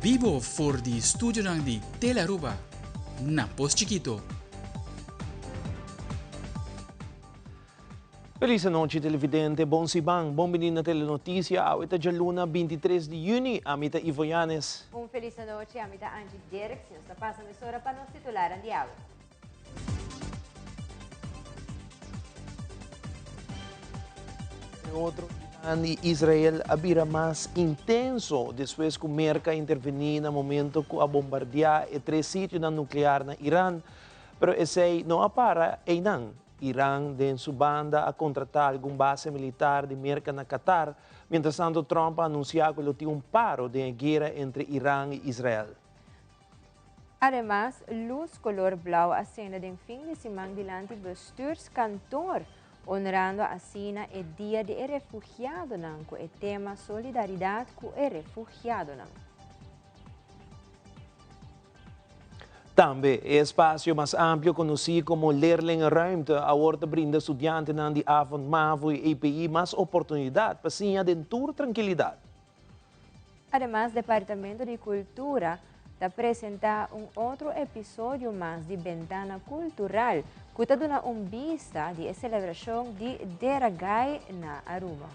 Vivo for di studio ng di Telaruba. Napos Chiquito. Feliz noche, televidente. Bon sibang, bom menino telenotícia. Awita de luna 23 de junho, amita Ivoyanes. Feliz noche, amita Angie Derek. Si nos pasa emisora para nos titularan de agua. Outro e Israel abira mais intenso depois que o Merca intervenir no momento que a bombardear e 3 sítios nuclear na Irã. Pero esse não para e não. Irã tem sua banda a contratar algum base militar de Merca na Qatar, mientras tanto Trump anunciou que ele tinha paro de guerra entre Irã e Israel. Además, luz color blau acende de fin de semana delante bestuurskantoor, honorando asina el Dia de Refugiado com o tema Solidariedade com o Refugiado. Também, o espaço mais amplo conhecido como Leerlingenruimte, agora brinda estudantes de Avon, MAVO e EPI mais oportunidade para sim adentur tranquilidade. Además, o Departamento de Cultura apresenta outro episódio mais de Ventana Cultural, que está dando vista de celebração de Deragay na Aruba.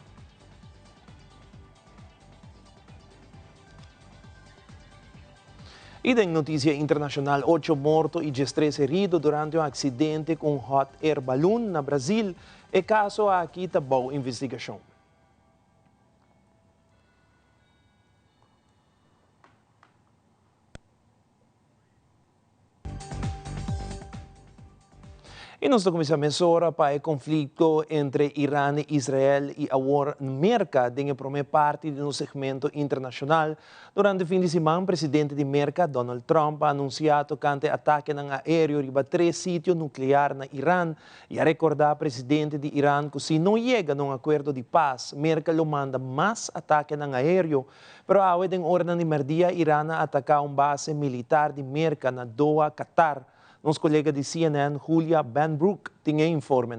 E em notícia internacional, 8 mortos e 13 heridos durante um acidente com um hot air balloon na Brasil. E caso aqui está boa investigação. E nós começamos agora para o conflito entre Irã e Israel e agora Merca tem a primeira parte do segmento internacional. Durante o fim de semana, o presidente de Merca, Donald Trump, anunciou que o ataque aéreo riba 3 sítios nucleares na Irã e a recordar o presidente de Irã que se não chega a um acordo de paz, Merca lo manda mais ataque aéreo. Pero agora tem ordem de merdia Irã a atacar uma base militar de Merca na Doha, Qatar. Nosso colega de CNN, Julia Benbrook, tinha informe.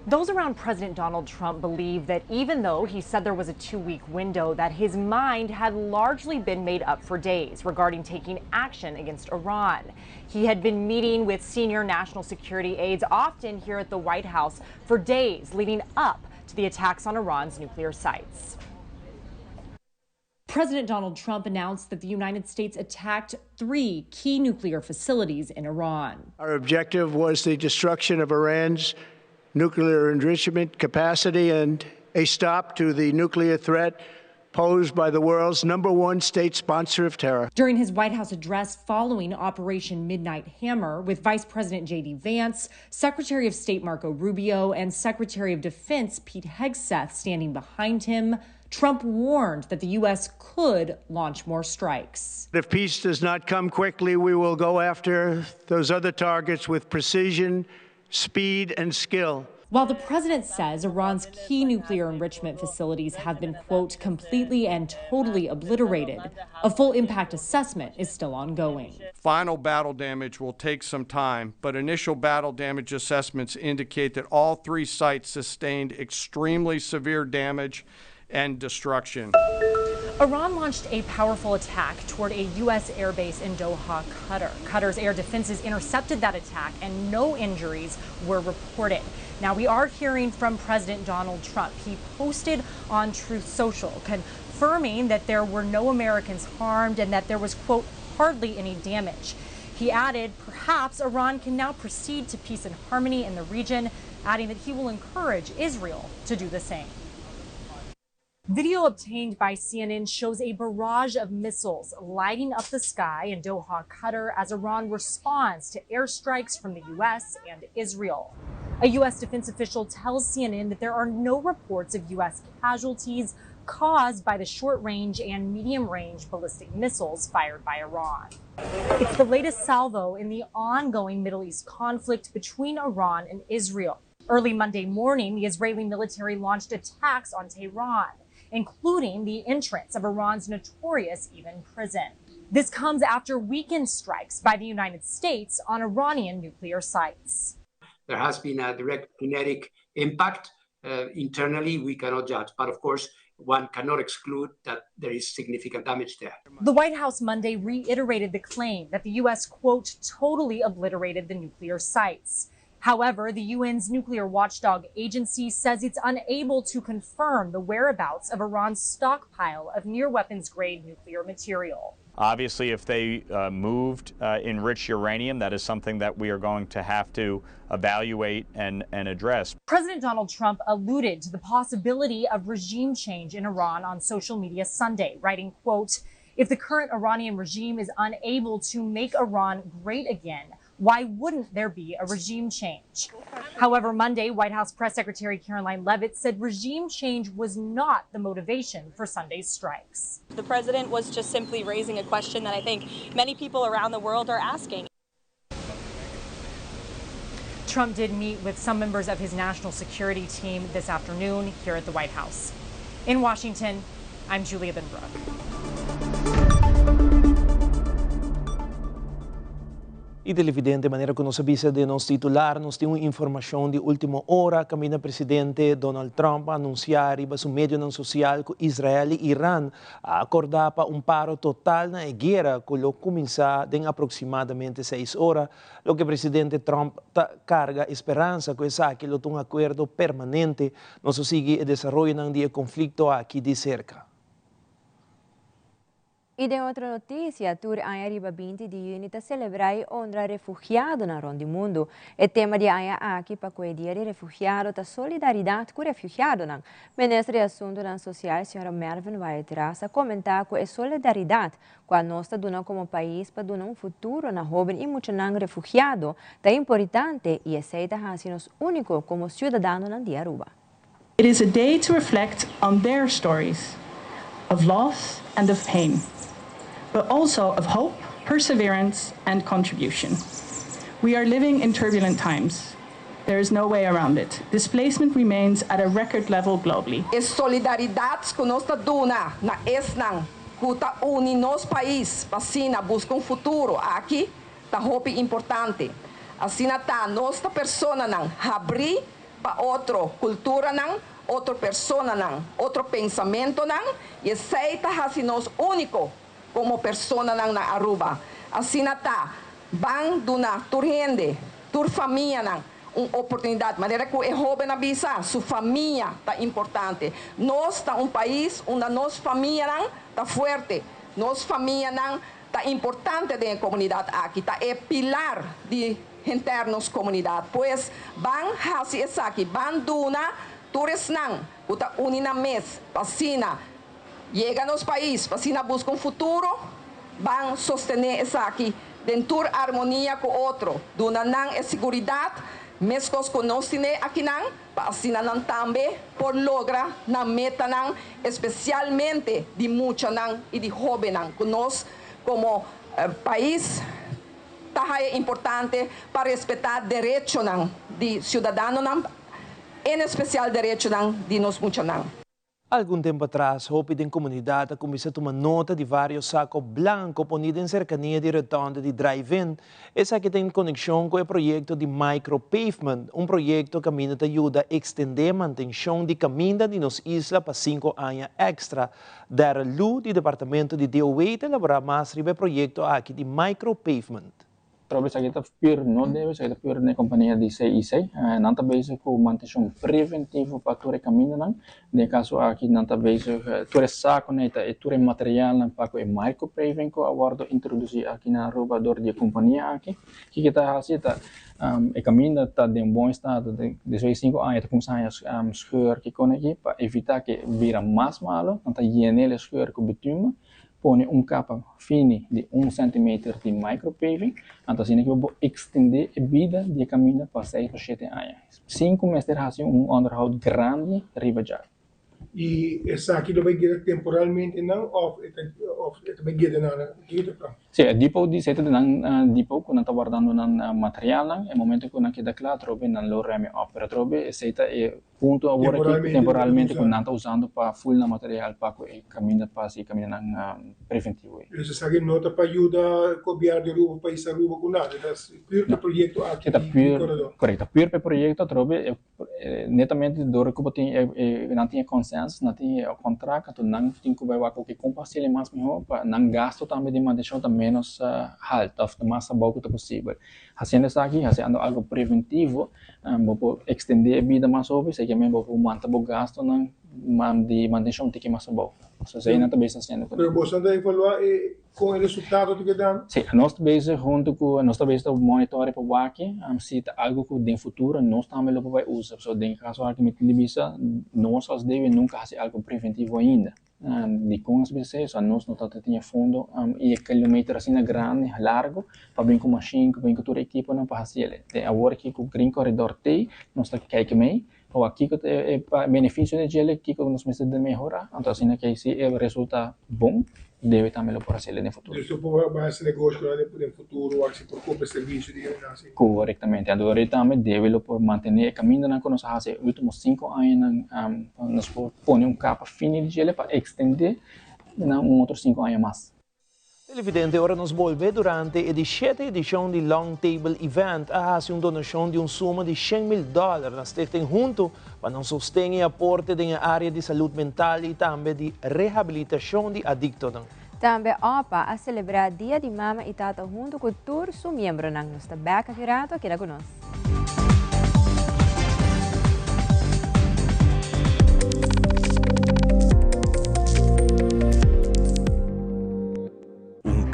Those around President Donald Trump believe that even though he said there was a 2-week window, that his mind had largely been made up for days regarding taking action against Iran. He had been meeting with senior national security aides often here at the White House for days leading up to the attacks on Iran's nuclear sites. President Donald Trump announced that the United States attacked 3 key nuclear facilities in Iran. Our objective was the destruction of Iran's nuclear enrichment capacity and a stop to the nuclear threat posed by the world's #1 state sponsor of terror. During his White House address following Operation Midnight Hammer, with Vice President J.D. Vance, Secretary of State Marco Rubio, and Secretary of Defense Pete Hegseth standing behind him, Trump warned that the U.S. could launch more strikes. If peace does not come quickly, we will go after those other targets with precision, speed, and skill. While the president says Iran's key nuclear enrichment facilities have been, quote, completely and totally obliterated, a full impact assessment is still ongoing. Final battle damage will take some time, but initial battle damage assessments indicate that all 3 sites sustained extremely severe damage and destruction. Iran launched a powerful attack toward a U.S. airbase in Doha, Qatar. Qatar's air defenses intercepted that attack and no injuries were reported. Now, we are hearing from President Donald Trump. He posted on Truth Social confirming that there were no Americans harmed and that there was, quote, hardly any damage. He added perhaps Iran can now proceed to peace and harmony in the region, adding that he will encourage Israel to do the same. Video obtained by CNN shows a barrage of missiles lighting up the sky in Doha, Qatar, as Iran responds to airstrikes from the U.S. and Israel. A U.S. defense official tells CNN that there are no reports of U.S. casualties caused by the short-range and medium-range ballistic missiles fired by Iran. It's the latest salvo in the ongoing Middle East conflict between Iran and Israel. Early Monday morning, the Israeli military launched attacks on Tehran, including the entrance of Iran's notorious Evin prison. This comes after weekend strikes by the United States on Iranian nuclear sites. There has been a direct kinetic impact. Internally, we cannot judge, but of course, one cannot exclude that there is significant damage there. The White House Monday reiterated the claim that the U.S., quote, totally obliterated the nuclear sites. However, the UN's nuclear watchdog agency says it's unable to confirm the whereabouts of Iran's stockpile of near-weapons-grade nuclear material. Obviously, if they moved enriched uranium, that is something that we are going to have to evaluate and address. President Donald Trump alluded to the possibility of regime change in Iran on social media Sunday, writing, quote, if the current Iranian regime is unable to make Iran great again, why wouldn't there be a regime change? However, Monday, White House Press Secretary Caroline Leavitt said regime change was not the motivation for Sunday's strikes. The president was just simply raising a question that I think many people around the world are asking. Trump did meet with some members of his national security team this afternoon here at the White House. In Washington, I'm Julia Benbrook. E televidente, maneira que nós avisa de nos titular, nós temos informação de última hora, caminho presidente Donald Trump anunciar em seu médio social que Israel e Irã acordar para paro total na guerra que vai começar em aproximadamente 6 horas. O que o presidente Trump carga esperança que essa que um acordo permanente nos siga o desenvolvimento do conflito aqui de cerca. E de outra notícia, Tur Aya Riba 20 de junho está celebrar honra refugiado na ronda do mundo. O tema de Aya aqui para o dia de refugiado está solidariedade com o refugiado. O ministro de Assuntos Social, a senhora Mervyn Valtras, a comentar que a solidariedade com a nossa dona como país para dar futuro na jovem e muitos refugiados é importante e aceita ser único como cidadão na dia Aruba. It is a day to reflect on their stories of loss and of pain, but also of hope, perseverance, and contribution. We are living in turbulent times. There is no way around it. Displacement remains at a record level globally. Es solidaridade com nossa duna na esnang kuta uni nos país pasina busca futuro aqui ta hope importante. Asina ta nossa persona nang abrir pa outro cultura nang outra persona nang outro pensamento nang e aceita assim nos único como persona nang na Aruba. Assim tá, bang duna tur rende, tur família nang oportunidade, maneira que é jovem na bisa, sua família tá importante. Nós tá país onde nossa família nang tá forte, nossa família nang tá importante da comunidade aqui, tá é pilar de internos comunidade. Pois bang hasi essa aqui, bang duna tures nang, uta unina mes, pasina Llega nos país, pasina busca futuro, van sostener essa aqui, dentro harmonia com outro, dona nang é seguridade, mescos com nós aqui nang, pasina nang também, por logra na meta nang, especialmente de mucha nang e de jovem nang, com nós como país, é importante para respeitar direito nang de cidadão nang, em especial direito nang de nós mucha nang. Algum tempo atrás, Hope da comunidade começou a tomar nota de vários sacos blancos ponidos em cercania de rotonda de drive-in. Essa aqui tem conexão com o projeto de micropavement, projeto que ajuda a estender a manutenção de caminho de nossa isla para 5 anos extra. Dar luz do departamento de DOE de elaborar mais sobre o projeto aqui de micropavement. Bisa kita pure node, bisa kita pure na companhia de CIC, nanta basic com manutenção preventiva para ture caminho nang, de caso aqui nanta basic ture saco neta e ture material nang para o micropaving ko awardo introduzir aqui na Aruba dor de companhia aqui, que kita hasil ta e caminho tá de bom estado de 5 anos começar a scheur que com aqui para evitar que vira mais malo, nanta hienele scheur com bitume. Pone capa fine de 1 cm de micropaving, então assim que eu vou estender a vida de caminho para 6 ou 7 anos. 5 meses de ração, underhoud grande, riba já. E essa aqui vai guiar temporalmente não, ou vai guiar na guia Sì, Dipo di sete ng Dipo kung natawardan ng material lang, e momento kung nakidakla, trobe ng low remi opera, trobe, e seta e punto a ora che temporalmente kung nanta usando pa full na material pa ko e camina pa si camina ng preventivo. Se sa akin nota pa ayuda gobyerno rubo pa isa rubo ko na, pure no. Proyecto aqui corretto, pure per proyecto trobe netamente do recupati não tinha consenso, não tinha contrato, tu não tinha que vai com que compartilhar mais melhor, para não gasto também de manutenção também menos halt of the mais bom que possível. Haciendo isso aqui, fazendo algo preventivo, vou extender a vida mais sobre, sei que mesmo vou manter o gasto de manutenção que mais bom. So sei na tabela fazendo. Pero você anda evaluar com o resultado do que dá? Sim, nós tabela junto com nós tabela monitor para o aqui, se algo que no futuro nós também lo vai usar. So em caso aqui me televisa, nós as deve nunca fazer algo preventivo ainda. De com as vezes, nós não tinha fundo e quilômetro assim grande, largo, para bem com machine, bem com todo equipo não para fazer. Agora que o green corredor tem, nós está que meio, ou aqui que é benefício de gelo que nós precisamos de melhorar, então assim que se resulta bom, deve também por fazer no futuro. Isso para esse negócio no futuro, assim por comprar serviço de assim. Corretamente. Agora também deve por manter caminho na conosco há últimos 5 anos nós põe capa fina de gelo para estender outros 5 anos mais. Televidente, ora nos volve durante a 17ª edição do Long Table Event a fazer uma donação de uma soma de $100,000 na Stichting Junto para não sustentar e aporte na área de saúde mental e também de reabilitação de adictos. Também OPA a celebrar Dia de Mama e Tata junto com todos os membros ng nossa beca kirato que conosco.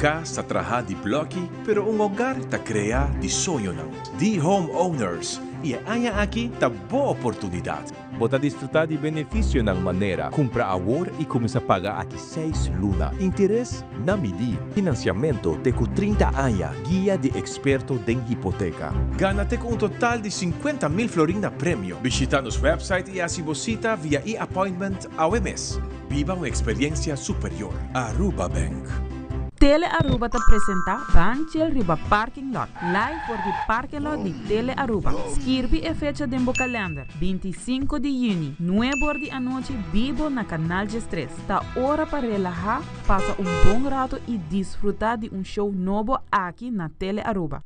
Casa traha di blocki, pero un hogar ta crea di sonho não. Di homeowners, e aya aqui ta boa oportunidade. Bota desfrutar de benefício na maneira. Compra agora e começa a pagar aqui 6 luna. Interesse na medir. Financiamento te com 30 anos. Guia de experto de hipoteca. Gana-te com um total de 50,000 florina prêmio. Visita nosso website e assim visita via e-appointment ao mês. Viva uma experiência superior. Aruba Bank. Tele Aruba te apresenta Banchel Riba Parking Lot. Live por the parking lot de Tele Aruba. Scrivi e fecha dentro calendar. 25 de junho, 9 da noite, vivo na Canal G3. Tá hora para relaxar, passa bom rato e desfrutar de show novo aqui na Tele Aruba.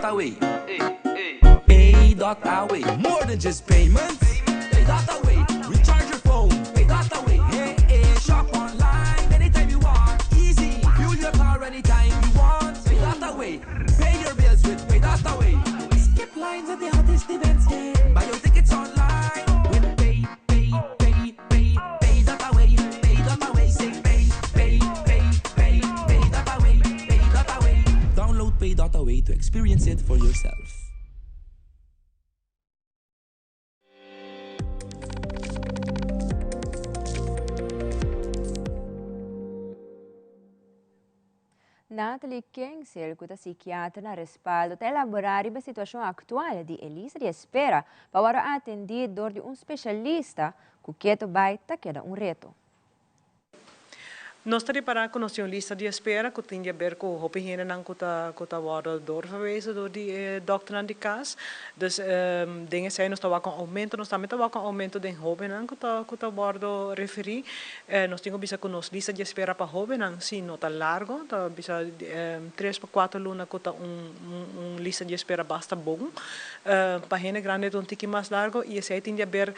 Away. Pay.away. More than just payments. Pay.away. Recharge your phone. Pay.away. Hey, shop online anytime you want. Easy. Fuel your car anytime you want. Pay.away. Pay your bills with Pay.away. Skip lines at the hottest events. Buy your tickets online with Pay.away. Pay.away. Say Pay.away. Pay.away. Download Pay.away to experience it for yourself. Natalie Kingshill, que psiquiatra na respaldo, está elaborar a situação atual de Elisa de espera para atender dor de especialista que vai queda reto. Nós estamos para conhecer uma lista de espera que tem a ver com o higiene não que está doorverwezen door die dokter aan die kaas. Dus dingen zijn nós estamos com aumento, nós também estamos com aumento de jovem não que está worden referir. Nós temos bisa com nossa lista de espera para jovem não, sim, não está largo, está bisa 3 para 4 luna que está lista de espera basta bom. Para gente grande é um tique mais largo e esse aí tem a ver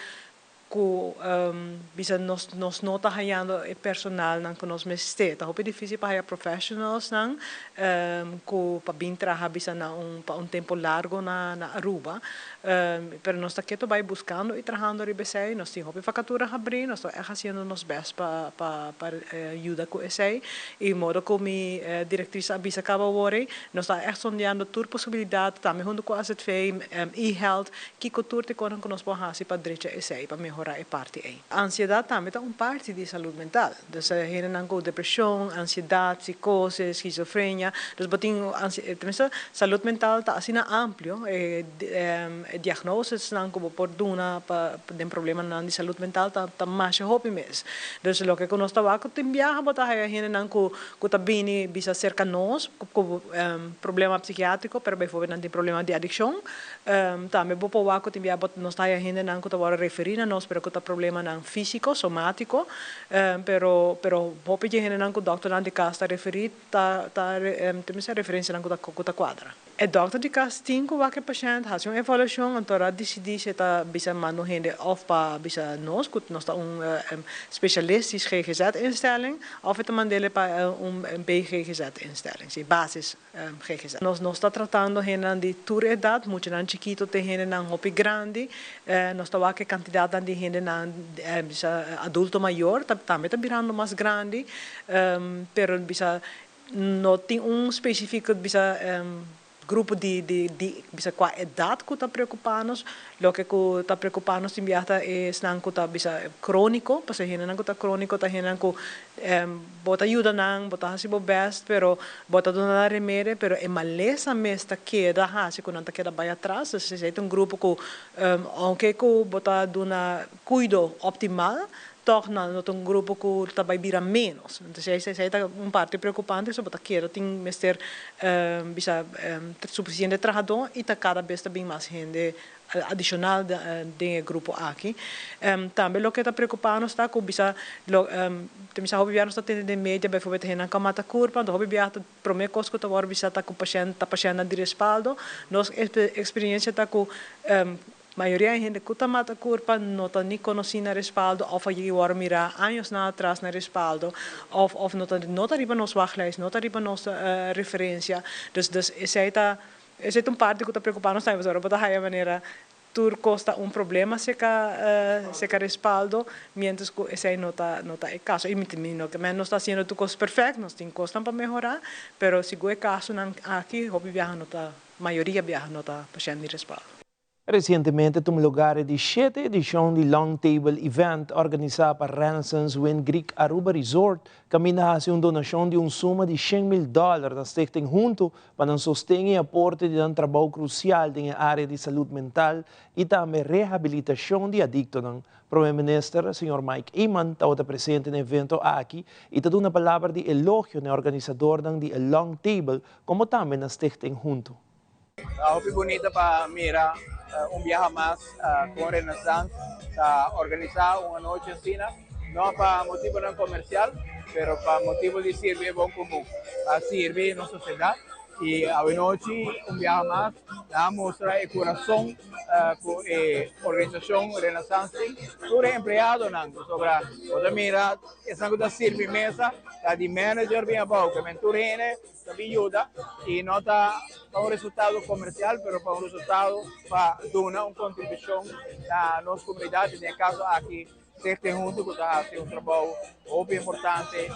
bisa nos nota hayando e personal nang kunos meste. Ta hopi difícil para haya professionals nang ku pa bin traha bisa na pa un tempo largo na Aruba. Pero nós está vai buscando e trabajando ribesei, nós tem hopi facatura abrir, nós está haciendo nos best para ajuda com esse e modo como diretriz abisa acaba wori, nós está sondeando tour possibilidade também junto com a ZV e-health que cultura te konan que nós podemos para direita esse para melhorar a parte aí. A ansiedade também é parte de saúde mental. Dus heren dan go depressão, ansiedade, psicose, esquizofrenia. Dus boting tenminste saúde mental tá assim amplo. Diagnoses dan como por duna pa den problema nan de saúde mental tá mais hopi mes. Dus lo que nós tá va com viaja bota heren dan ko tá bini bisa cerca nós com problema psiquiátrico, pero bem foi nan de problema de adicção. Também bo po wa ko timbia bot nós tá heren dan ko tá va referir a nós pero ko tá problema nan físico, somático, pero hopi je henen ko dokter nan de casa referir tem referência nan ko tá quadra. E dokter de casa tinko wa ke patient has uma evaluação antora decidi se tá bisa mano hende of pa bisa nós tá specialistisch GGZ instelling of het mandele pa BGGZ instelling, sim, basis GGZ. Nós tá tratando henen de tour edad, muito nan chiquito te henen nan hopi grande, nós tá wa ke quantidade de henen nan bisa adulto maior, também tá virando mais grande, pero bisa não tem específico bisa grupo de bisa qua edad que está preocupando-nos, lo que está preocupando-nos também é snang que está bisa crônico, porque hena nang está crônico, tá hena que bota ajuda nang, bota hasi bo best, pero bota dona remédio, pero é maleza mesta queda hasi quando tá queda vai atrás, se é um grupo que aunque que bota dona cuido optimal, toch não tem grupo que está vai virar menos. Então se é parte preocupante, so bota quero tem mester bisa suficiente trabalhador e tá cada vez também mais gente adicional de grupo aqui. Também o que está preocupando está com bisa tem bisa hobby está tendo de média bem foi na camata curva, do hobby biata promete coisa que tá bisa tá com paciente de respaldo. Nossa experiência tá com maioria de gente que está mata curva não está nem conhecendo respaldo, ou a gente vai mirar anos na atrás na respaldo, ou não está riba nos wachtlijst, não está riba nos referência. Dus esse é parte que está preocupando, sabe? Mas agora a maneira tur costa problema se ka respaldo, mientras que esse não está o caso. E no que não está sendo tu coisa perfeito, nós tem costas para melhorar, pero se o caso aqui, hobby viaja não está, maioria viaja não está paciente de respaldo. Recentemente tomou lugar a 7ª edição do Long Table Event organizado por Renaissance Wind Creek Aruba Resort, caminha hacia uma donação de suma de $100,000 da Stichting junto para sustentar e aporte de trabalho crucial na área de saúde mental e também reabilitação de adictos. O Primeiro-Ministro, Sr. Mike Eamon, estava presente no evento aqui e deu uma palavra de elogio no organizador do Long Table, como também na Stichting junto. Hopi bonita para mirar viaje más con Renaissance, organizar una noche así, no para motivo no comercial, pero para motivo de servir bom común, para servir en la sociedad. Y a noche viaje más, la mostrar el corazón con la organización Renaissance, todo empleado, sobre mira, es algo de servir mesa, de manager bien bom, que mentorene, também ajuda e não está para um resultado comercial, mas para um resultado para dar uma contribuição na nossa comunidade, no caso aqui, Stichting junto que está fazendo trabalho muito importante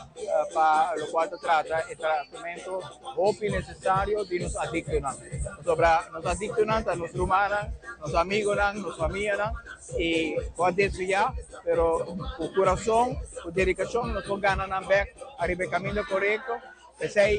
para o qual trata o tratamento muito necessário de nos adictos. Sobre nos adictos, a nossos humanos, nossos amigos, nossa família, e pode desviar, mas o coração, a dedicação, nós vamos ganhar arriba o caminho correto. Esse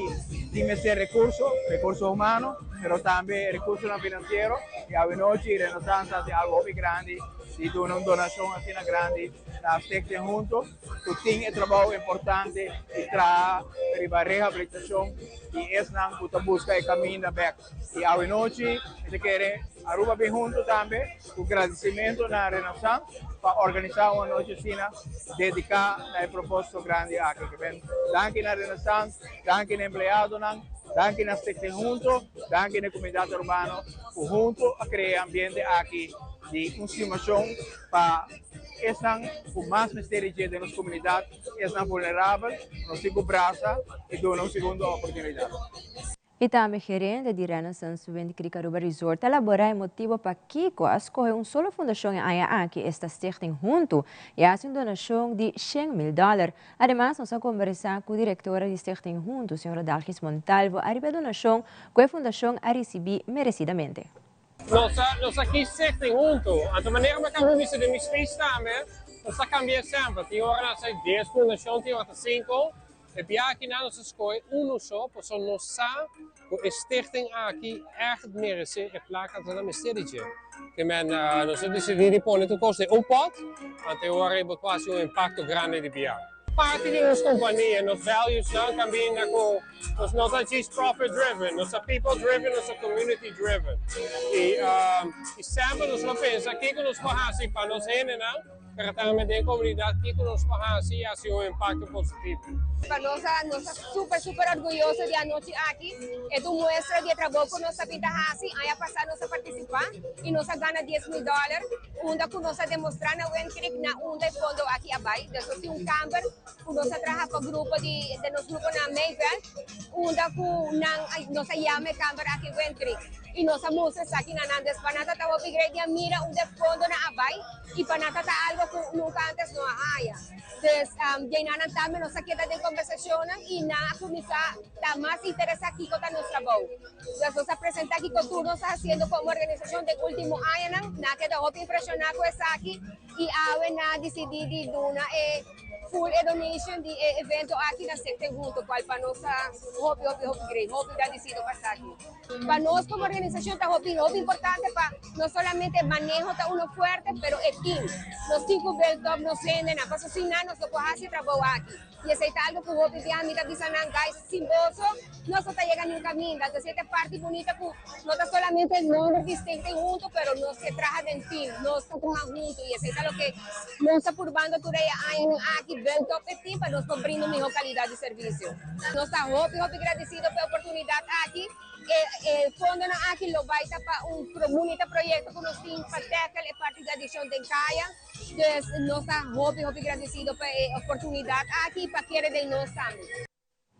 deve ser recurso humano, mas também recurso financiero. E a noite, Renaissance é algo muito grande, e uma donação assim grande, na Stichting junto, que tem trabalho importante e traz para a reabilitação e esse não que busca o caminho back. E a noite, se quer Aruba bem junto também, com agradecimento na Renaissance, para organizar uma noite assim, dedicar ao propósito grande aqui. Danke na Renaissance, danke na empleado, danke na Stichting junto, danke na comunidade urbana, junto a criar ambiente aqui de consumação para es más misterio de nuestra comunidad, es vulnerable, nos digo braza y da una segunda oportunidad. E também gerente de Renaissance Wind Cricaruba Resort elaborar motivo para Kiko a escolher solo fundação em aqui esta stichting junto e hace uma donação de $100,000. Además, nós vamos conversar com a diretora de stichting junto, senhora Dalgis Montalvo, a donação que a fundação a receber merecidamente. Nós aqui stichting junto, a maneira como a gente de mis feest também, nós cambiamos sempre. Tem hora nós 10 fundação, tem hora 5. E aqui na nossa escola, só, porque nós sabemos que a stichting aqui echt merece a placa de mistério. Que nós decidimos pôr no custo de pot, até agora é quase impacto grande de Bia. Parte de nossa companhia, nos values não combina com nós não somos profit driven, nós somos people driven, nós somos community driven. E sempre nós não pensamos que nós fazemos para nós pero también de comunidad que nos hace un impacto positivo. Para nós super orgulhosos de anoche aqui. É uma muestra de trabalho que nós pinta assim, aí passar nós participar e nós ganha $10,000, onde que nós demonstrar na Wind Creek na onde fundo aqui abaixo. Depois tem camper, que nós trabalha para grupo de nosso grupo na Mayville, onde que nós chama camper aqui Wind Creek. E nossa música aqui na Nandes, para nada tá upgrade mira onde fundo na abaixo e para nada tá algo que nunca antes não haya. Então, já também nossa queda de conversação e na comunidade está mais interessada aqui com o nosso trabalho. Então, nós apresentamos aqui que tudo nós fazendo como organização de último ano, na que estou impressionado com isso aqui e agora decidi de dar full donation de evento aqui na Secte junto, qual para nós hobby agradecido passar aqui. Para nós como organização está hobby importante para não somente manejo está uno fuerte, pero el team. Los 5 beltop nos venden, a paso sin nada, nos lo hacer trabajo aquí. Y ese es algo que hobby de amiga dicen, guys, sin bolso, no se está llegando nunca camino. Entonces esta parte bonita que no está solamente el nombre distinto junto, pero nos se trabaja del team, nos trabaja junto y ese es lo que nos está probando por ahí aquí beltop el team para nos brindar mejor calidad de servicio. Nos está hobby agradecido por la oportunidad aquí. El fondo aqui lo vai para comunidade projeto que nós temos para tackle a parte da edição de Caia. Então, nós estamos muito agradecidos pela oportunidade aqui para querer de nós também.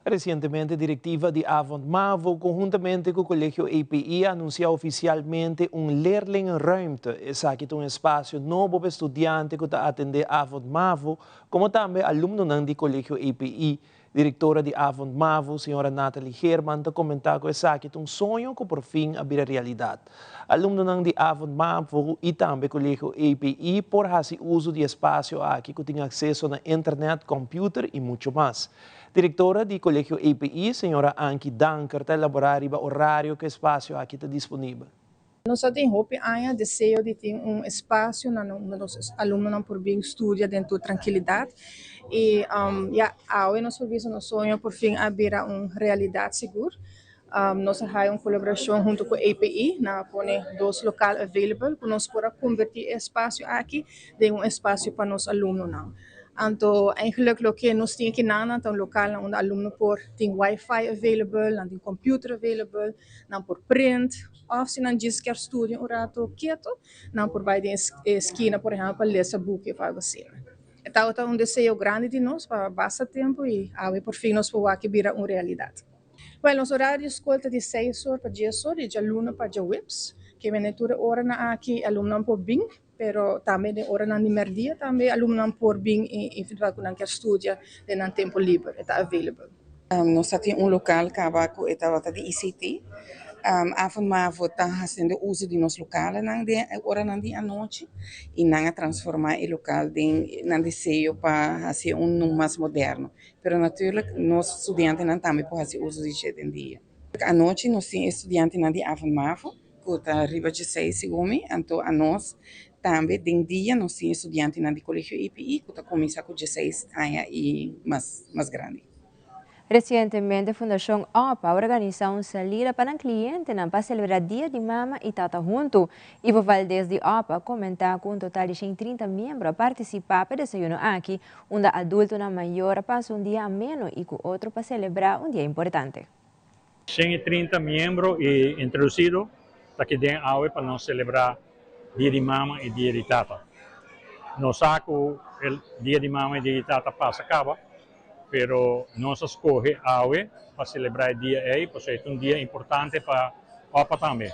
Recientemente, a directiva de Avond Mavo, conjuntamente con el Colegio API, anunció oficialmente un leerlingruimte. Es aquí un espacio nuevo para estudiantes que atende Avond Mavo, como también alumnos del Colegio API. Directora de Avond Mavo, señora Natalie Herman, comentó que es aquí un sueño que por fin abrirá realidad. Alumnos de Avond Mavo y también Colegio API por hacer uso de espacio aquí que tienen acceso a internet, computer y mucho más. Directora do Colegio API, senhora Anki Danker, está elaborando o horário que o espaço aqui está disponível. Nós temos o desejo de ter espaço onde os alunos por bem estudar dentro de tranquilidade e ao nosso serviço, nosso sonho por fim abrir uma realidade segura. Nós temos uma colaboração junto com a API, na pone 2 locais available, que nós podemos convertir espaço aqui em espaço para os alunos. Então, eigenlijk o que nós temos aqui na um local onde alunos tem Wi-Fi available, tem computer available, por print, ou se não diz que estudar um rato quieto, por vai de esquina, por exemplo, para ler esse book ou algo assim. Então, é um desejo grande de nós para bastante tempo e por fim nós podemos aqui virar uma realidade. Well, nosso horário de escola é de 6 horas para 10 horas, de aluno para 10 whips, que vem toda hora aqui, aluno por bem, pero também de hora na merdia, também aluno por bem e eventual que não quer estudar, de não tempo livre, está available. Nós temos local que é de ICT. Avond Mavo está fazendo uso de nosso local na hora à noite e não transformar o local em desejo para fazer mais moderno. Pero naturalmente, nós estudantes também podem fazer uso de hoje em dia. À noite, nós temos estudantes de Avond Mavo, que está arriba de 6 segundos, então a nós também, de dia, nós temos estudantes do Colegio API, que está começando com 16 anos e mais grande. Recientemente, a Fundação OPA organizou uma salida para clientes para celebrar Dia de Mama e Tata junto. Ivo Valdez de OPA comentou que um total de 130 membros participaram para desayuno aqui, onde adultos na maior passam dia ameno e com outro para celebrar dia importante. 130 membros e introduzidos aqui dentro para nós celebrar Dia de Mama e Dia de Tata. Nós saco o dia de mama e de tata passa acaba, pero nós escolhe awe para celebrar o dia aí, porque é um dia importante para opa também.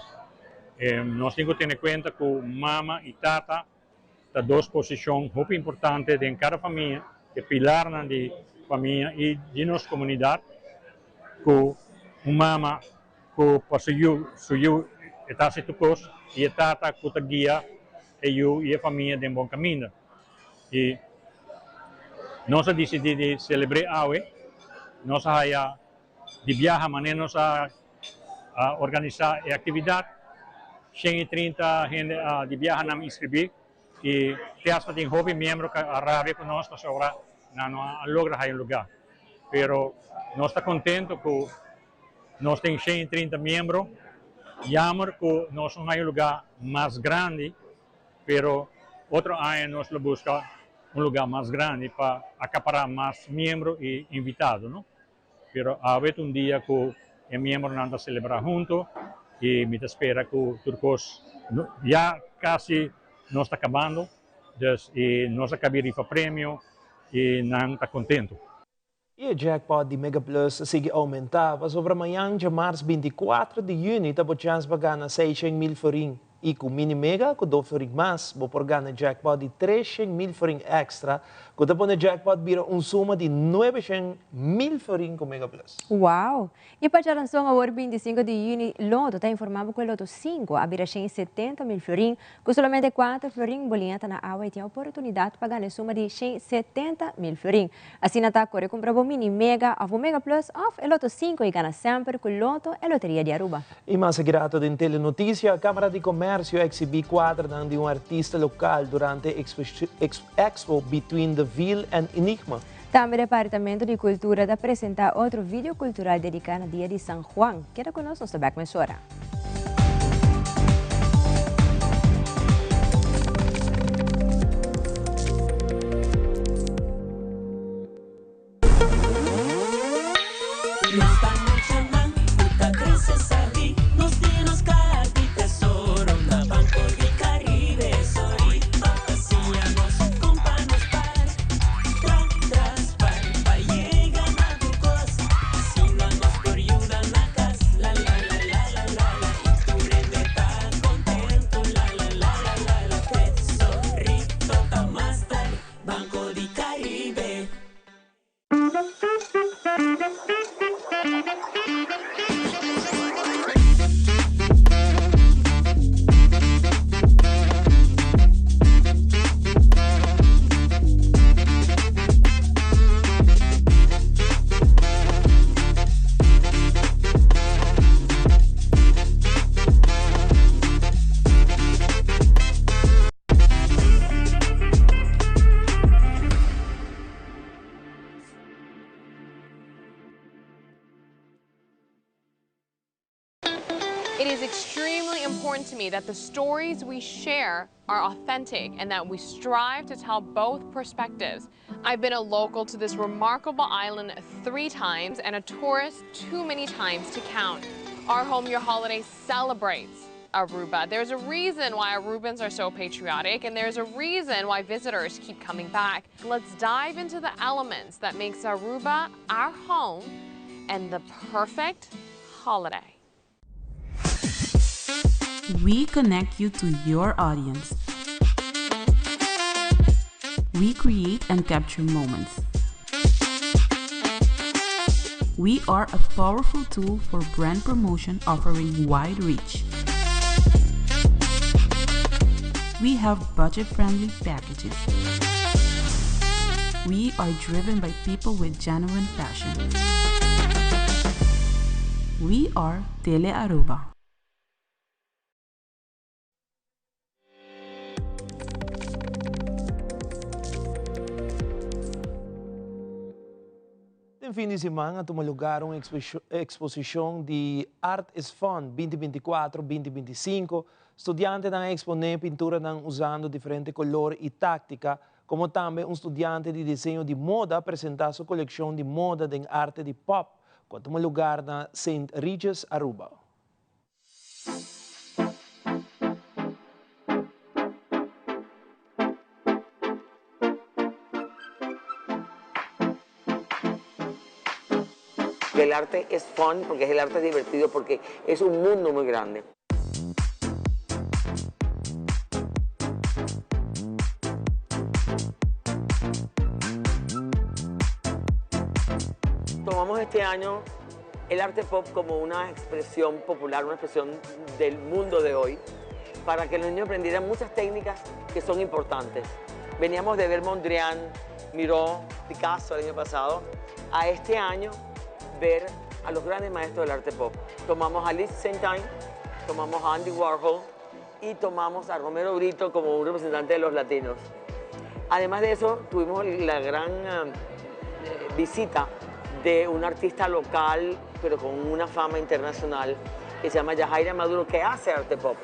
Nós temos que ter em conta que mama e tata têm duas posições muito importantes em cada família, que pilar na de família e de nossa comunidade, que mama que possui está se tocos e a tata que te guia e a família de bom caminho. E nós decidimos celebrar awe, nós vamos de viajar, mas nós organizar a atividade. 130 gente de viajar na inscrever e tem hobby membro que arrabe conosco sobre não logra aí lugar. Pero nós está contento que nós temos 130 membros, jammer que nós não hay lugar mais grande, pero outro ano nós busca lugar mais grande para acaparar mais membros e invitados, não? Pero há dia que os membros não celebrar junto e me espera que o Turcos já quase não está acabando, e nós acabamos de prêmio e não está contento. E o jackpot de Mega Plus sigue a aumentar. Sobre amanhã, de março 24 de junho, está por chance para ganhar 600,000 florin. E com mini mega, com 2 florin mais, vou por ganhar jackpot de 300,000 florin extra, que está por jackpot vira suma de 900,000 florin com Mega Plus. Uau! E para a lançação agora 25 de junho, Loto está informando que o Loto 5 abrirá 70,000 florin, com somente 4 florin bolinhas na água e tem a oportunidade para ganhar suma de 70,000 florin. Assim, está corre comprar o mini mega, o Mega Plus, o Loto 5 e ganha sempre com o Loto e Loteria de Aruba. E mais grato em telenotícia, a Câmara de Comércio exibiu quadro de artista local durante a Expo Between the Veil and Enigma. Também o Departamento de Cultura está apresentar outro vídeo cultural dedicado ao Dia de San Juan. Queda conosco nesta back emissora. It is extremely important to me that the stories we share are authentic and that we strive to tell both perspectives. I've been a local to this remarkable island 3 times and a tourist too many times to count. Our Home Your Holiday celebrates Aruba. There's a reason why Arubans are so patriotic, and there's a reason why visitors keep coming back. Let's dive into the elements that makes Aruba our home and the perfect holiday. We connect you to your audience. We create and capture moments. We are a powerful tool for brand promotion offering wide reach. We have budget-friendly packages. We are driven by people with genuine passion. We are Tele Aruba. Em fim de semana, toma lugar uma exposição de Art is Fun 2024-2025. Estudiantes estão expondo pintura usando diferentes cores e táticas, como também estudante de desenho de moda apresentar sua coleção de moda de arte de pop, quando toma lugar na St. Regis, Aruba. que el arte es fun, porque el arte es divertido, porque es un mundo muy grande. Tomamos este año el arte pop como una expresión popular, una expresión del mundo de hoy, para que los niños aprendieran muchas técnicas que son importantes. Veníamos de ver Mondrian, Miró, Picasso el año pasado, a este año ver a los grandes maestros del arte pop. Tomamos a Liz Centine, tomamos a Andy Warhol y tomamos a Romero Brito como un representante de los latinos. Además de eso, tuvimos la gran visita de un artista local, pero con una fama internacional, que se llama Yajaira Maduro, que hace arte pop.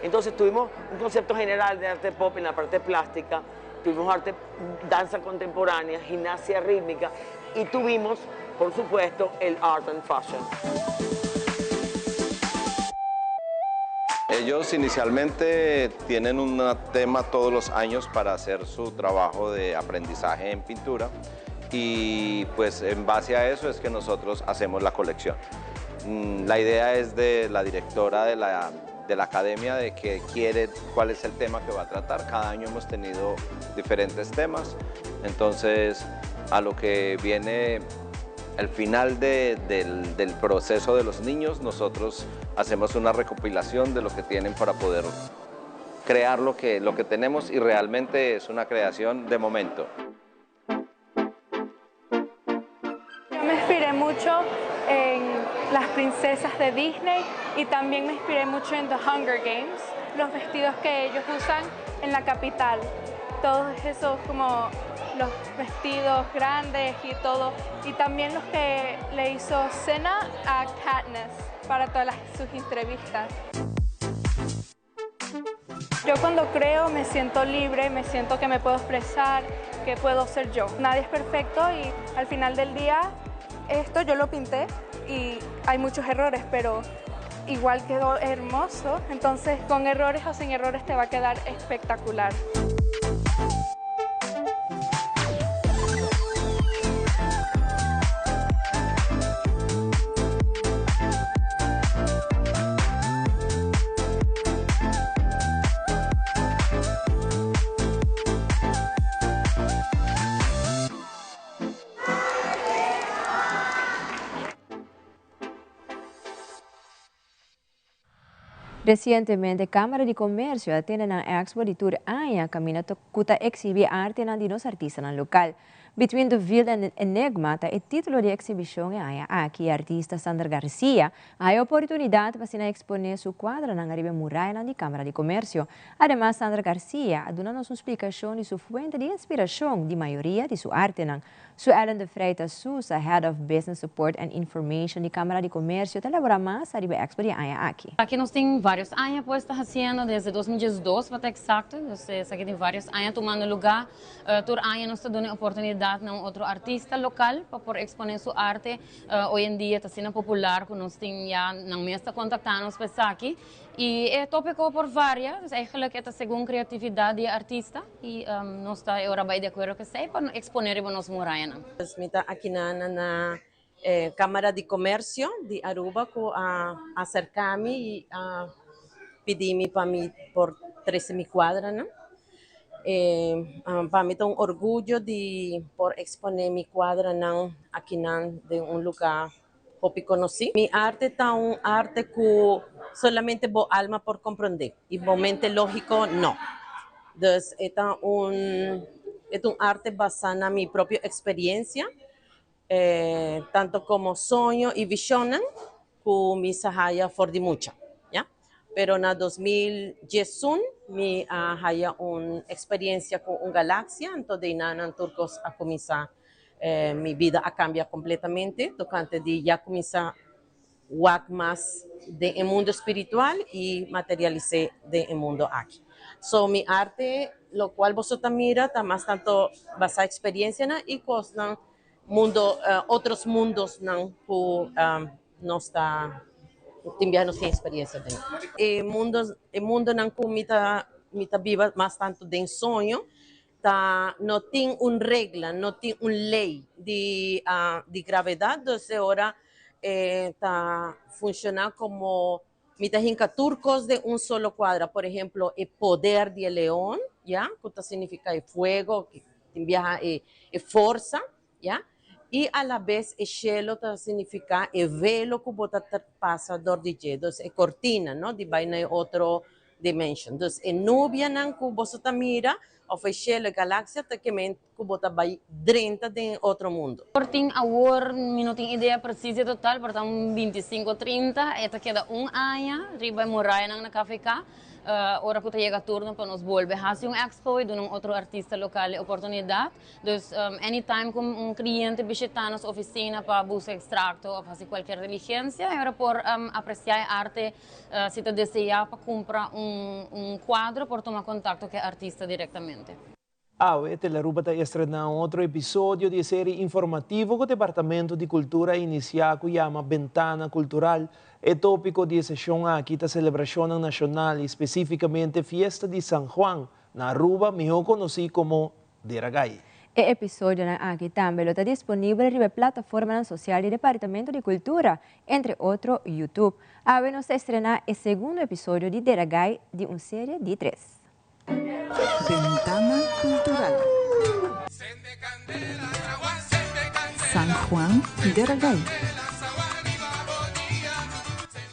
Entonces tuvimos un concepto general de arte pop en la parte plástica, tuvimos danza contemporánea, gimnasia rítmica y tuvimos, por supuesto, el art and fashion. Ellos inicialmente tienen un tema todos los años para hacer su trabajo de aprendizaje en pintura y pues en base a eso es que nosotros hacemos la colección. La idea es de la directora de la academia de que quiere cuál es el tema que va a tratar. Cada año hemos tenido diferentes temas, entonces a lo que viene el final del proceso de los niños, nosotros hacemos una recopilación de lo que tienen para poder crear lo que tenemos y realmente es una creación de momento. Yo me inspiré mucho en las princesas de Disney y también me inspiré mucho en The Hunger Games, los vestidos que ellos usan en la capital, todos esos como los vestidos grandes y todo, y también los que le hizo Senna a Katniss para todas sus entrevistas. Yo cuando creo me siento libre, me siento que me puedo expresar, que puedo ser yo. Nadie es perfecto y al final del día esto yo lo pinté y hay muchos errores, pero igual quedó hermoso. Entonces con errores o sin errores te va a quedar espectacular. Recientemente, Cámara de Comercio atiende a Expo de Tour Aya camina kuta exhibir arte na dinos artistas na local. Between the Veil and Enigma, el título de exhibición é aqui artista Sandra Garcia a oportunidade para exponer su cuadro na arriba muralla de Cámara de Comercio. Además, Sandra Garcia dando-nos uma explicação de sua fuente de inspiração de maioria de sua arte. Su Ellen de Freitas Sousa, Head of Business Support and Information de Cámara de Comercio, te elabora más arriba Expo de Aya aqui. Aqui nós temos vários Aya puestas haciendo desde 2012, para estar exacto. Aqui tem vários Aya tomando lugar. Tour Aya nos está dando oportunidade a outro artista local para poder exponer sua arte. Hoje em dia está sendo popular, que nós temos já na mesa contactando-nos para aqui. E é tópico por várias, eigenlijk é a segunda criatividade do artista e nós está agora bem de acordo que sei para exponer em nossa muralha. Mita aqui na Câmara de Comércio de Aruba que acercar-me e pedir-me para mim por 13.000 quadras, né? Para mim é orgulho de por exponer minha quadra aqui de lugar que conheci. Minha arte é arte que solamente boa alma por compreender e mente lógico não. Então é arte basada na minha própria experiência, tanto como sonho e visão que me saía for de mucha. Pero na 2011 me haya uma experiência com uma galáxia, então de nan turcos a começar minha vida a cambiar completamente, tocante de já começar o mais de mundo espiritual e materializar de mundo aqui. So mi arte, lo cual vosotros mira, está más tanto basada experiência e cosas mundo, outros mundos não não está Timbiano sem experiência dentro. O mundo não comita viva mais tanto de sonho, tá não tem uma regra, não tem uma lei de gravidade, então agora funciona como mitad hinca turcos de un solo cuadro. Por ejemplo, el poder del león, ¿ya? Que significa el fuego, que viaja fuerza, ¿ya? Y a la vez el cielo significa el velo que pasa dor de entonces cortina, ¿no? De vaina otro dimension. Entonces, en nubia nan que vos mira, o el cielo, galáxia, que bota vai dentro de outro mundo. Porting agora, não tenho ideia precisa total, portanto 25, 30, esta queda ano, riba morar na café cá. Ora que chega turno para nos volver a fazer expo e dar outro artista local a oportunidade. Então, anytime que cliente visita nossa oficina para buscar extracto ou fazer qualquer diligência, era por apreciar a arte, se te deseja para comprar quadro, por tomar contato com o artista diretamente. Telearuba está estrenando outro episódio de série informativo que o Departamento de Cultura inicia que chama Ventana Cultural. O tópico de sessão aqui da celebração nacional, especificamente Fiesta de San Juan, na Aruba, melhor conhecido como Deragay. O episódio aqui também está disponível na plataforma social do Departamento de Cultura, entre outros YouTube. Agora nos estrenar o segundo episódio de Deragay de uma série de 3. Ventana Cultural. San Juan de Ragay.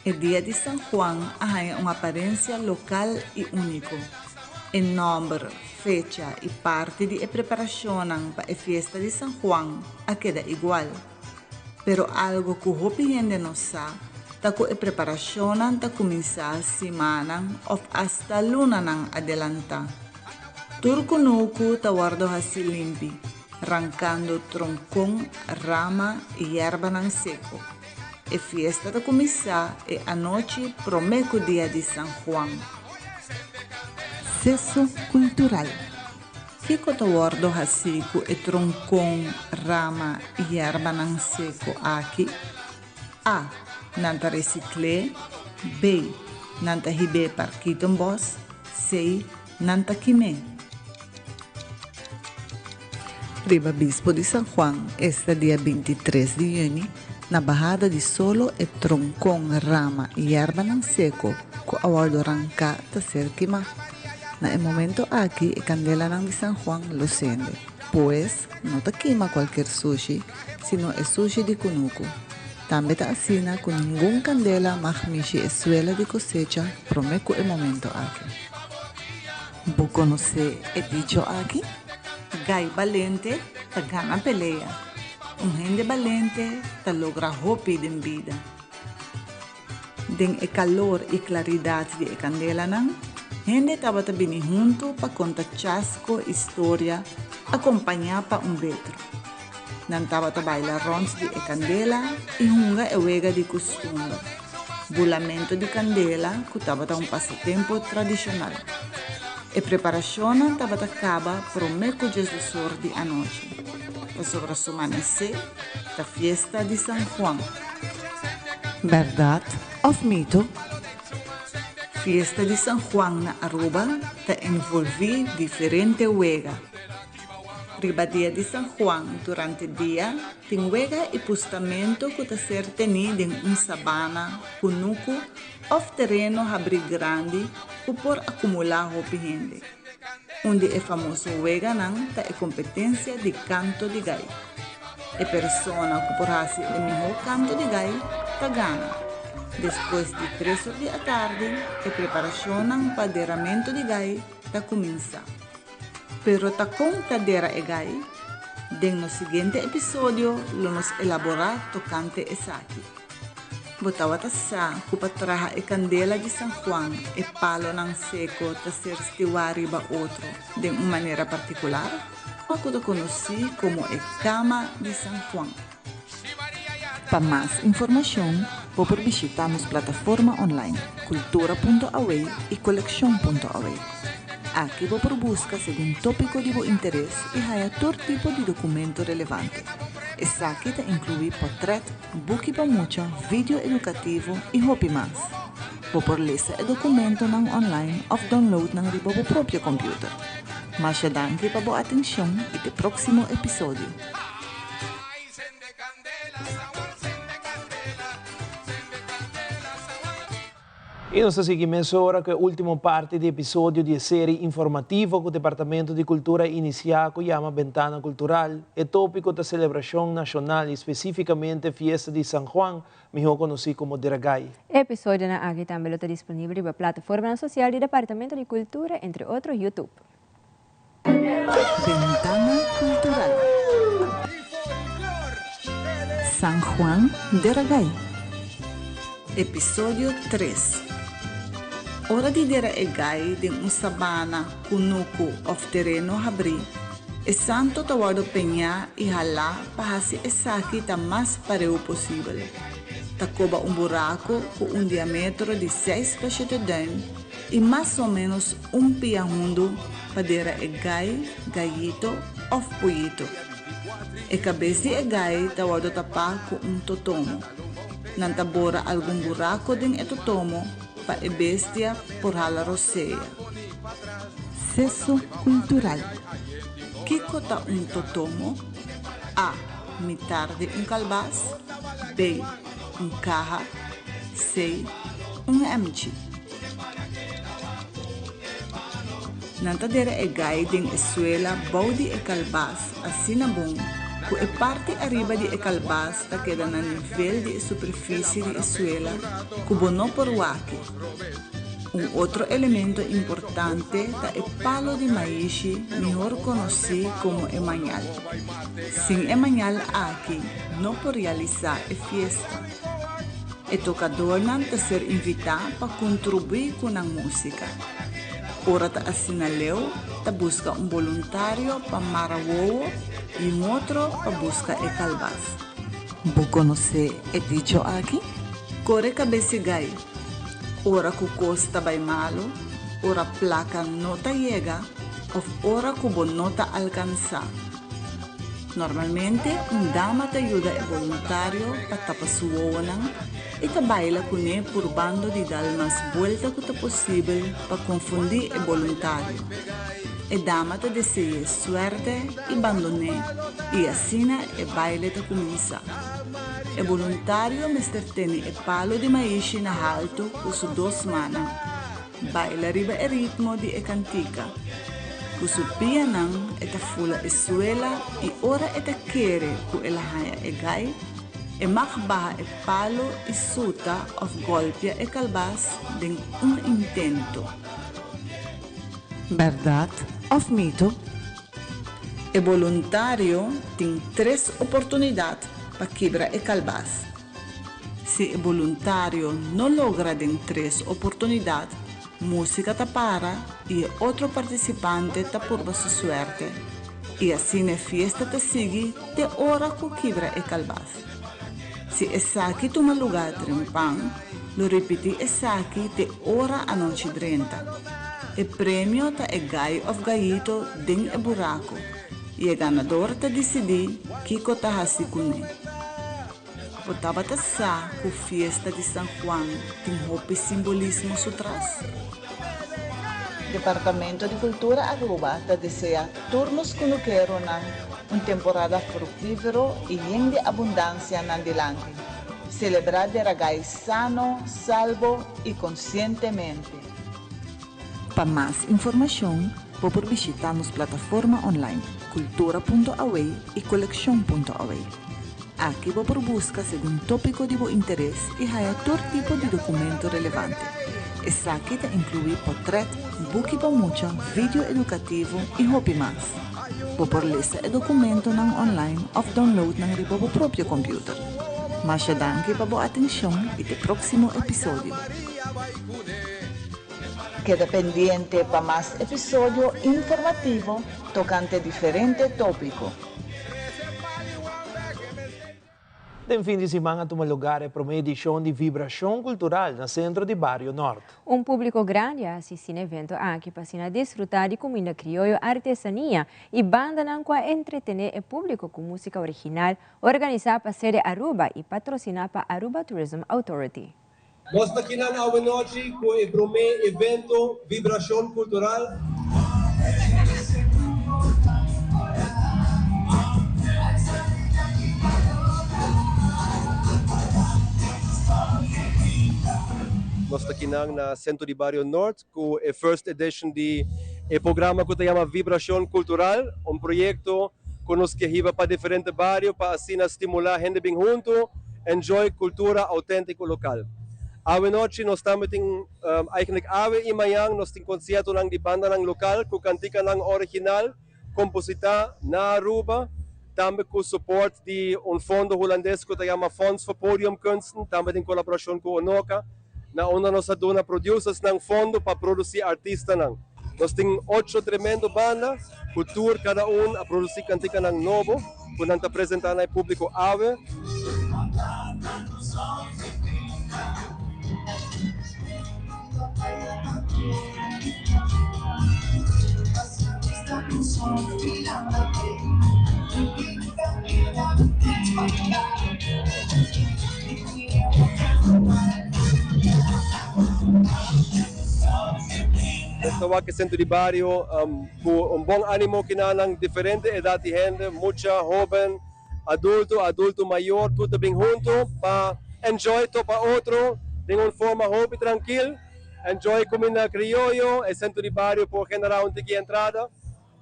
El día de San Juan hay una apariencia local y único. El nombre, fecha y parte de preparación para la fiesta de San Juan queda igual. Pero algo que hopi gente no sabe, que la preparación está comenzar semana o hasta luna nang adelanta. Turkunuku tawardo hasi limpi, arrancando troncón, rama y hierba nang seco. La fiesta está comenzar anoche promeco día de San Juan. Seso cultural. Kiko tawardo hasi ku troncón, rama y hierba nang seco aquí. A. Nanta recicle. B. Nanta hibe parquiton bos. C. Nanta quime. Riba Bispo de San Juan, este dia 23 de junho, na Barrada de Solo e Troncón, Rama e Erva nang Seco, com a hora de arrancar da ser queimar. Na momento aqui, a candela nang de San Juan lo acende, pois não te queima qualquer sushi, sino é sushi de cunuco. Também te assina com nenhum candela mahmishi e suela de cosecha, promeco o momento aqui. Vou conhecer o dicho aqui? Gai valente ta gana pelea. Gente valente ta logra hopi den vida. Den e calor e claridade de candela nang, gente tava ta bini junto pa conta chasco história, acompanhar pa betro. Nan tava ta baila rons de candela e hunga e wega de costume. Bulamento de candela que tava ta passatempo tradicional. E preparação estava acaba para o meco Jesus de a noite. E sobre o amanhecer, da fiesta de San Juan. Verdade ou mito? Fiesta de San Juan na Aruba te envolve diferente wega. Riba dia de San Juan, durante o dia, tem wega e postamento que te ser tenido em sabana, cunuco ou terreno abri grande que por acumular hopi gente. Onde é famoso wega nang ta é competência de canto de gai. E persona que por fazer o melhor canto de gai ta gana. Depois de 3 horas da tarde, a preparação ng paderamento de gai ta começa. Pero ta contadera e gai, no seguinte episódio, lo nos elaborar tocante esaki. Botawa ta sa kupatraha e candela de San Juan e palo ng seco ta ser stiwari ba outro de uma maneira particular, ako ta conheci como e cama de San Juan. Para mais informação, pode visitar nossa plataforma online cultura.away e collection.away. Aqui vou por busca segundo tópico de seu interesse e há todo tipo de documento relevante. Essa aqui te inclui portrait, book para mucha, vídeo educativo e hobby mais. Vou por ler o documento nang online ou download nang riba o próprio computer. Mas já danke para boa atenção e até o próximo episódio. E nós seguimos agora com a última parte do episódio da série informativa que o Departamento de Cultura iniciou que chama Ventana Cultural, é tópico da celebração nacional, especificamente a Fiesta de San Juan, melhor conhecido como Deragay. O episódio na aqui também está disponível na plataforma social do Departamento de Cultura, entre outros YouTube. Ventana Cultural. San Juan Deragay. Episódio 3. Hora de Deragay de sabana kunuku of terreno habri. E santo tawado penha e hala para se esaki ta mais pareu possível. Tacoba buraco com diâmetro de 6 para 7 dm e mais ou menos piahundo para Deragay, gayito of pollito. E cabeça de egay tawado tapa com totomo. Nantabora algum buraco din totomo pa e bestia por hala roceia. Sexo cultural. Kiko ta totomo? A. Mitar de calbaz. B. Caja. C. Emchi. Nantadera egay din essuela baudi calbaz asinabong ku e parte arriba di calbaz ta queda na nível de superfície de essuela kubono por waki. Outro elemento importante ta e palo de maíz, melhor conhecido como emanhal. Sem emanhal aqui, não por realizar a festa. E tocador não ta ser invitado para contribuir com a música. Ora ta assinaleu, ta busca voluntário para marawowo e outro para buscar e calbaz. Vou conhecer e dicho aqui? Corre cabeça gai. Ora ku costa vai malo, ora placa nota llega, of ora kubo nota alcanza. Normalmente, dama te ayuda e voluntario para tapasuonan e te baila con e por bando de dar más vuelta que te posible para confundir e voluntario. E dama te desea suerte e bandone e assina e baile te comienza. E voluntario mister teni e palo di maíz na alto con su 2 manos. Baila riba e ritmo di e cantica. Con su pianang e ta fula e suela e ora e ta kere ku e la haya e gai e makbaha e palo e suta of golpia e calbaz din intento. Verdad of mito? E voluntario tem 3 oportunidades para quebrar e calbaz. Se o voluntário não logra em 3 oportunidades, música ta para e outro participante ta purba sua suerte. E assim a festa ta sigue de hora que quebra e calbaz. Se é saki toma lugar trempan, lo repeti é saki de hora a noite 30. E prêmio ta é gai of gayito din e buraco. E o ganador ta decidi kiko ta hasi kune. Potaba ta sa ku fiesta de San Juan tem hopi simbolismo sutras. Departamento de Cultura Aruba ta deseja turnos kunuquero ng temporada fructífero e de abundância nandilante. Celebrar Deragay sano, salvo e conscientemente. Para mais informação, pode visitar nos plataforma online cultura.away e colection.away. Aqui você busca segundo tópico de seu interesse e há todo tipo de documento relevante. Essa aqui inclui portrait, book para mucha, vídeo educativo e hobby mais. Você ler o documento online ou download na seu próprio computer. Mas danke para sua atenção e até o próximo episódio. Queda pendiente para mais episódio informativo tocante diferente tópico. Tem fim de semana toma lugar para uma edição de Vibração Cultural no centro de Barrio Norte. Público grande assiste no evento aqui para desfrutar de comida criolla, artesanía e banda para entretener o público com música original, organizada para sede Aruba e patrocinada para Aruba Tourism Authority. Nós aqui na noite com o primeiro evento Vibração Cultural. nós aqui na Centro de Barrio Norte, com a first edition de programa que se chama Vibração Cultural, projeto que nos que riba para diferentes barrios, para assim estimular a gente bem junto, enjoy cultura autêntica local. Ave noite nós estamos eigenlijk ave e manhã nós temos concerto de banda local, com cantica original, compositar na Aruba, também com suporte de fundo holandês que se chama Fonds voor Podiumkunsten, também em colaboração com o Onoka, na onde nós dona producers ng fundo para produzir artistas. Nós temos 8 tremendas bandas, cultura cada a produzir cantica novo, que nós apresentamos ao público ave. Estou aqui Centro de Barrio com bom ânimo que não diferente idade de gente, muita jovem, adulto maior, tudo bem junto para enjoy para outro de uma forma hobby tranquila, enjoy comida criollo, é Centro de Barrio por generar uma entrada.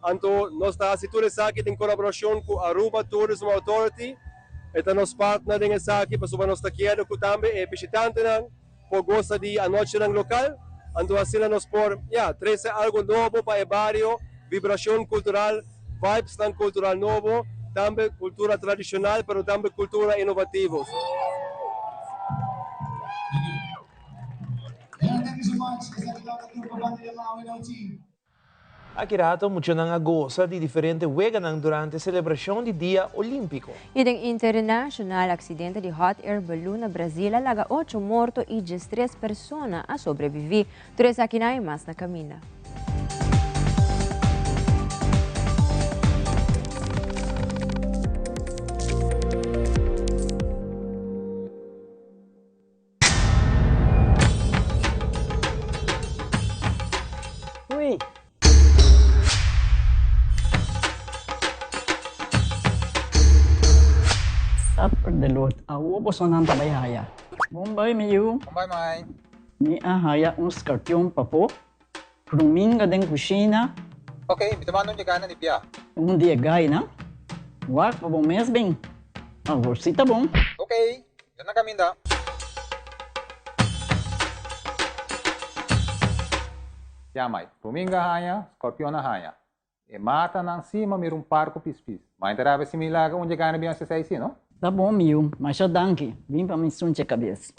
Então nós estamos aqui em colaboração com a Aruba Tourism Authority, então nós partners aqui para subir nós aqui que também é visitante por gosta de a noite local. Então assim nós por trazer algo novo para o barrio, vibração cultural, vibes cultural novo, também cultura tradicional, mas também cultura inovativa. Aqui rato, muitos não gostam de diferentes juegos durante a celebração do Dia Olímpico. E o internacional acidente de hot air balloon na Brasil laga 8 mortos e 13 pessoas a sobreviver. Três aqui na mais na caminha. Delot, ako po sa nang tabayhaya. Bombay, Miyu. Bombay, May. Ni ahaya uns kartyon pa po. Prumin ka din kusina. Okay, bitamano niya ka na ni Pia. Dia gay na. Wak pa bong mesbing. Agorsita bong. Okay, yan na kami da. Yamay, prumin ka haya, scorpion na haya. E mata ng sima mirong parko pispis. Mainterabe si Milaga onde ka na biyan sa saisi, no? Tá bom, Miu, mas já danke. Vim para me sunte a cabeça.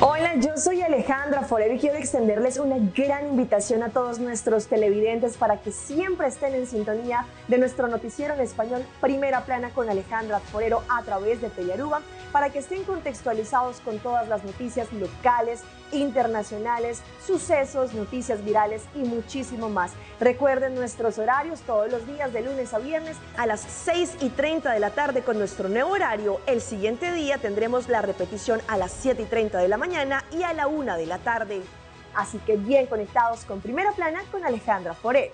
Hola, yo soy Alejandra Forero y quiero extenderles una gran invitación a todos nuestros televidentes para que siempre estén en sintonía de nuestro noticiero en español Primera Plana con Alejandra Forero a través de Telearuba, para que estén contextualizados con todas las noticias locales, internacionales, sucesos, noticias virales y muchísimo más. Recuerden nuestros horarios todos los días de lunes a viernes a las 6:30 de la tarde con nuestro nuevo horario. El siguiente día tendremos la repetición a las 7:30 de la mañana y a la 1 de la tarde. Así que bien conectados con Primera Plana con Alejandra Forero.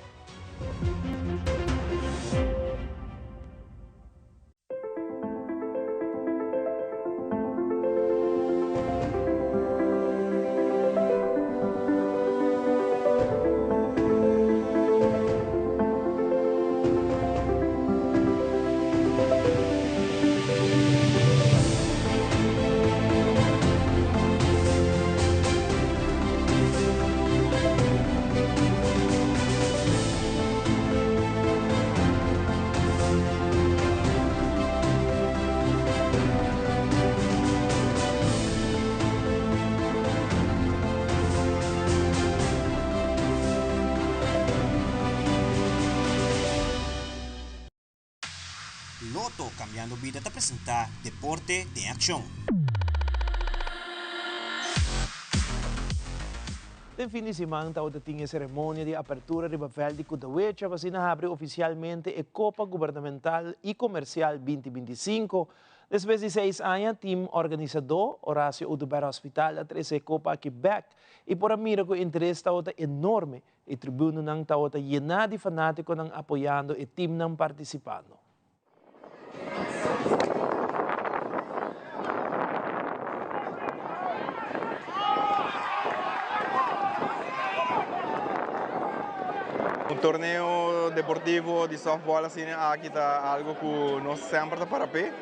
Loto Cambiando Vida te presenta Deporte de Acción. Den fin de semana tauta tinha cerimônia de apertura de papel de Cutahuecha, vacina abre oficialmente a Copa Gubernamental e Comercial 2025. Después de 6 años, team organizador Horacio Udubera Hospital a 13 Copa Quebec y por mira que interés está enorme e tribuno nang está llena de fanáticos nang apoyando e team nang participando. Un torneo deportivo de softball assim aqui está algo que nós sempre está para pé.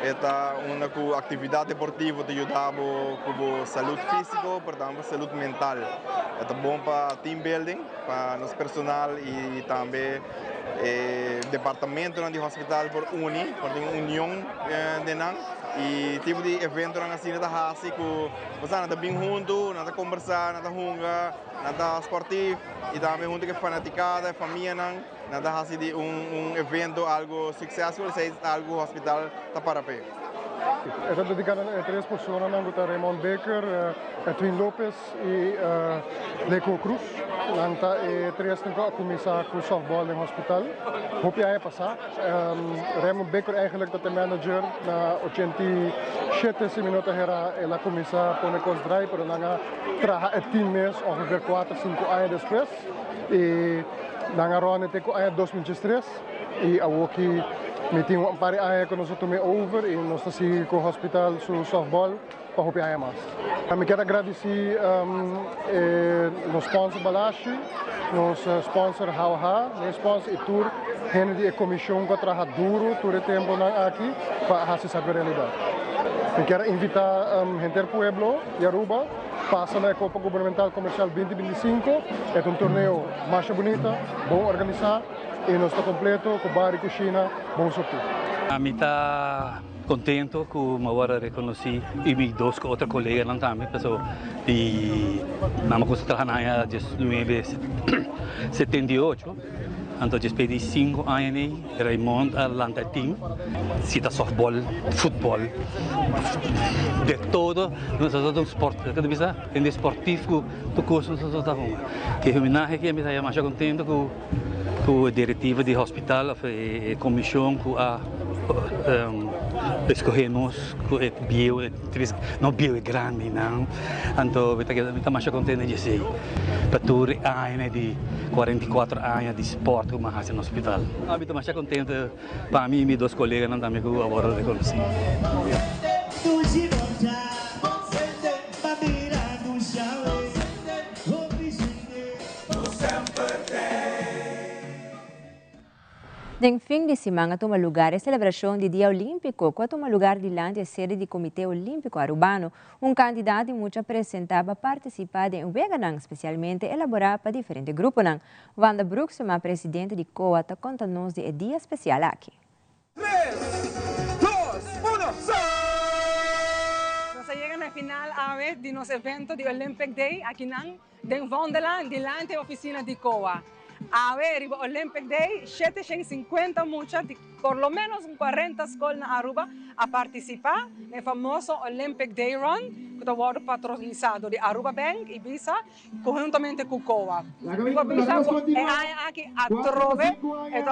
Está uma atividade deportiva que ajuda com saúde física, portanto saúde mental. É bom para team building, para nosso personal e também departamento do hospital por uni, por uma união de nós. E tipo de evento assim nada assim que você nada bem junto, nada conversar, nada hunga, nada esportivo e também junto que fanaticada, família nada assim de evento algo successful, seja algo hospital tá para pé. Está dedicado a 3 pessoas, Raymond Baker, Edwin Lopez e Leco Cruz. Nanta 3 a começar com o softball no hospital. Hoop jij passar. Raymond Baker eigenlijk dat de manager na 87 minutos era ela começar a poner cos drive, pero nanga traja 10 meses, ongeveer 4-5 anos depois. E nanga ronde teko anos 2003 e awoki meeting um par de anos que nós tomamos over e nós estamos com o hospital no softball para hoop jij mais. Eu quero agradecer nos sponsor Balashi, nos sponsor Hauha, nos sponsor Itur, gente de comissão que trabalha duro todo o tempo aqui para fazer essa realidade. Eu quero invitar gente do pueblo de Aruba, passa na Copa Governamental Comercial 2025, é torneio mais bonito, bom organizado e nós estamos completo com bar e cozinha, bom sorteio. A mim está contento com uma hora reconheci e me dois com outra colega não também, pessoal de nós começamos a trabalhar em 1978. Então, depois de 5 anos, Raymond Atlanta Team, cita softball, futebol, de todo, nós estamos esporte, cada vez em esportivo, do curso nós estamos. Que homenagem que me está mais contente com a diretiva do hospital, a comissão com a escolhemos com o bio, não bio é grande, não. Então, me está mais contente de dizer, para tudo anos de 44 anos de esporte como faz no hospital. Eu estou mais contente para mim e meus 2 colegas não também que agora reconheci. Em fim de semana, toma lugar a celebração do Dia Olímpico, que toma lugar diante da sede do Comitê Olímpico Arubano. Candidato muito apresentava participar em Weganang, especialmente elaborar para diferentes grupos. Wanda Bruxema, presidente de COA, conta-nos de dia especial aqui. 3, 2, 1, Nós chegamos na final de nosso evento de Olympic Day aqui em Wonderland, diante da oficina de COA. A ver, el Olympic Day, 750 muchas, por lo menos 40 escolas na Aruba a participar no famoso Olympic Day Run, que está patrocinado de Aruba Bank e Visa, conjuntamente com COA. Visa é aqui a trove, é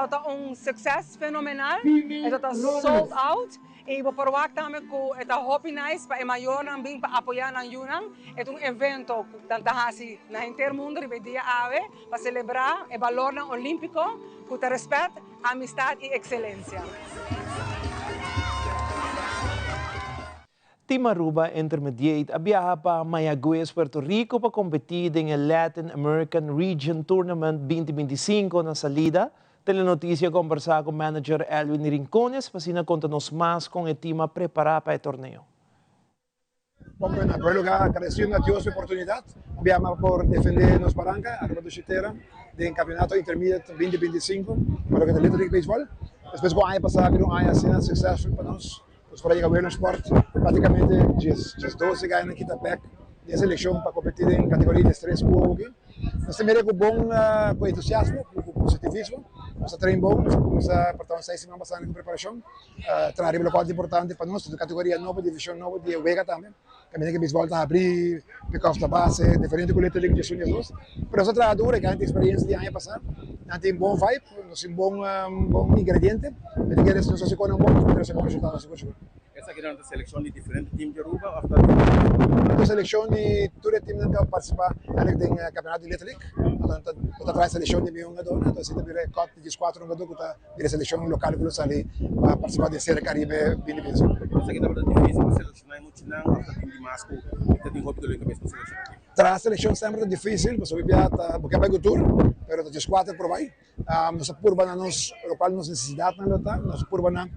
sucesso fenomenal, é sold out. E vou provar também que é Hopi Nice para maior também para apoiar na Yunnan. É evento que assim na inteiro mundo de dia para celebrar o valor olímpico, com respeito, amistade e excelência. Team Aruba Intermediate viaja para Mayagüez, Puerto Rico para competir en el Latin American Region Tournament 2025 na salida. Telenoticia conversar con manager Elwin Rincones para contarnos más con el team preparado para el torneo. Bueno, en primer lugar, agradeciendo a Dios la oportunidad. Vamos por defender nos Barranca, Aruba do Chitera, del campeonato Intermediate 2025, para lo que es el Little League Baseball. Después, con el año pasado, un año así successful para nosotros. Nos para llegar a ver el sport, prácticamente 12 años aquí en PEC, de selección para competir en categoría de 3 aquí. Nós também com entusiasmo, com positivismo. Nós estamos a portar 6 semanas bastante com preparação. Trazer um quadro importante para nós, da categoria nova, divisão nova de Vega também. Também que beisebol está a abrir, pick-off da base, diferente com o Little League de Junior 2. Mas nós trabalhamos, que a gente experiência de ano passado. A gente tem bom vibe, nós temos bom ingrediente. Mas que nós se conhecemos, nós temos resultados. Essa aqui é uma seleção de diferentes times de Aruba? A seleção de todo o time que participa do campeonato de Little League. Então, traz a seleção de um jogador, então se tiver cota de 4 jogadores, que a seleção local que está ali para participar da Série Caribe 2025. Essa aqui é difícil para selecionar muito não, a time de Masco, que tem roupa de cabeça para selecionar. Tras a seleção sempre é difícil, porque vai o tour, mas os 4 por aí. Nós purba nos local nos necessidade na luta, nós purba na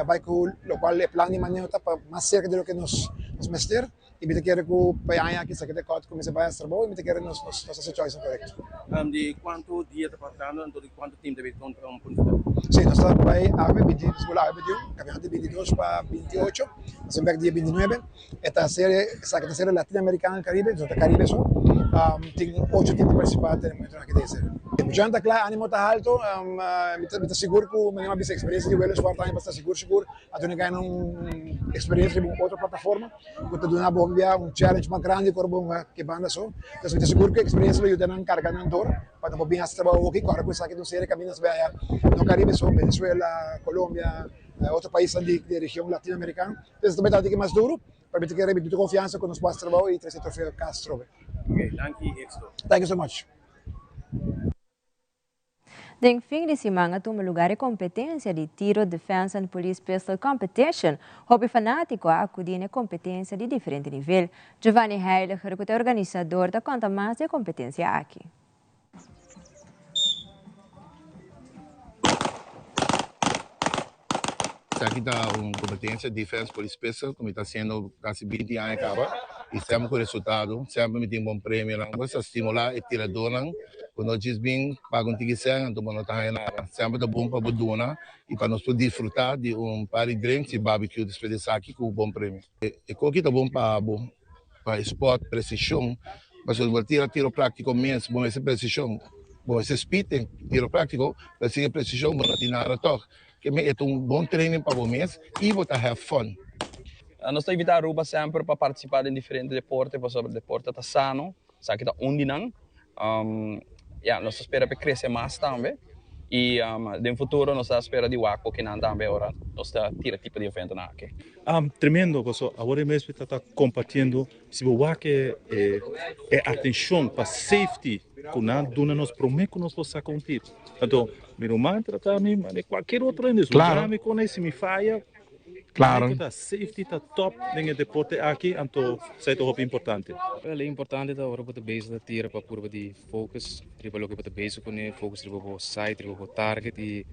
vai com o local é plano de manejo para mais cerca do que nos mester. E me quer que o paia aqui saque de cota como se vai a trabalho e me quer nos nossa choice correto. De quanto dia está passando, então de quanto tempo deve contar ponto? Sim, nós estamos vai a 21, campeonato de 22 para 28, nós estamos dia 29. Esta série latino-americana Caribe, do Caribe só, tem 8 times participantes no momento aqui da série. Já está claro, ânimo está alto, me está seguro que o menino vai ter experiência de Wales Sport Time, está seguro, a gente ganha uma experiência em outra plataforma, que está dando um challenge mais grande que banda só. Então, me está seguro que a experiência vai ajudar a carregar na dor, para não bem trabalhar aqui, agora com essa aqui do série caminhos vai no Caribe só, Venezuela, Colômbia, outro país de região latino-americana. Então, também está aqui mais duro, para que repetir confiança com os nossos trabalhos e trazer troféu Castro. Okay, thank you so much. Den fim de semana toma lugar a competência de tiro, defense and police pistol competition. Hobby fanático a acudir na competência de diferente nível. Giovanni Heiliger, que é organizador, da conta mais da competência aqui. Aqui está uma competência de defense police pistol, como está sendo quase 20 anos acaba. E sempre com resultado, sempre me tem um bom prêmio. Vamos estimular e tirador. Quando diz bem, para conseguir ser, então não está nada. Sempre é bom para budona e para nós desfrutar de par de drinks e barbecue despedir aqui com um bom prêmio. E aqui está bom para esporte, precisão. Mas se você tiro prático mesmo, bom essa precisão. Bom esse speed, tiro prático, para seguir precisão, bom não nada toque. Que é um bom treino para vocês e você have fun. Nós estamos invitando a Aruba sempre para participar em diferentes deportes, para sobre deporte está sano, sabe que está onde não. Nós esperamos para crescer mais também. E no futuro nós esperamos de Waco que não também agora nós tira tipo de evento na aqui. Tremendo, porque agora mesmo está compartilhando se o Waco é atenção para safety, que não dona nos promete que nós possa contar. Então, meu mantra também, mas qualquer outro ainda, claro. Me conhece, me falha. Claro. A safety está top no deporte aqui, então isso é importante. É importante que a Europa base tira para curva de focus, para o que base com focus para o site, para o target e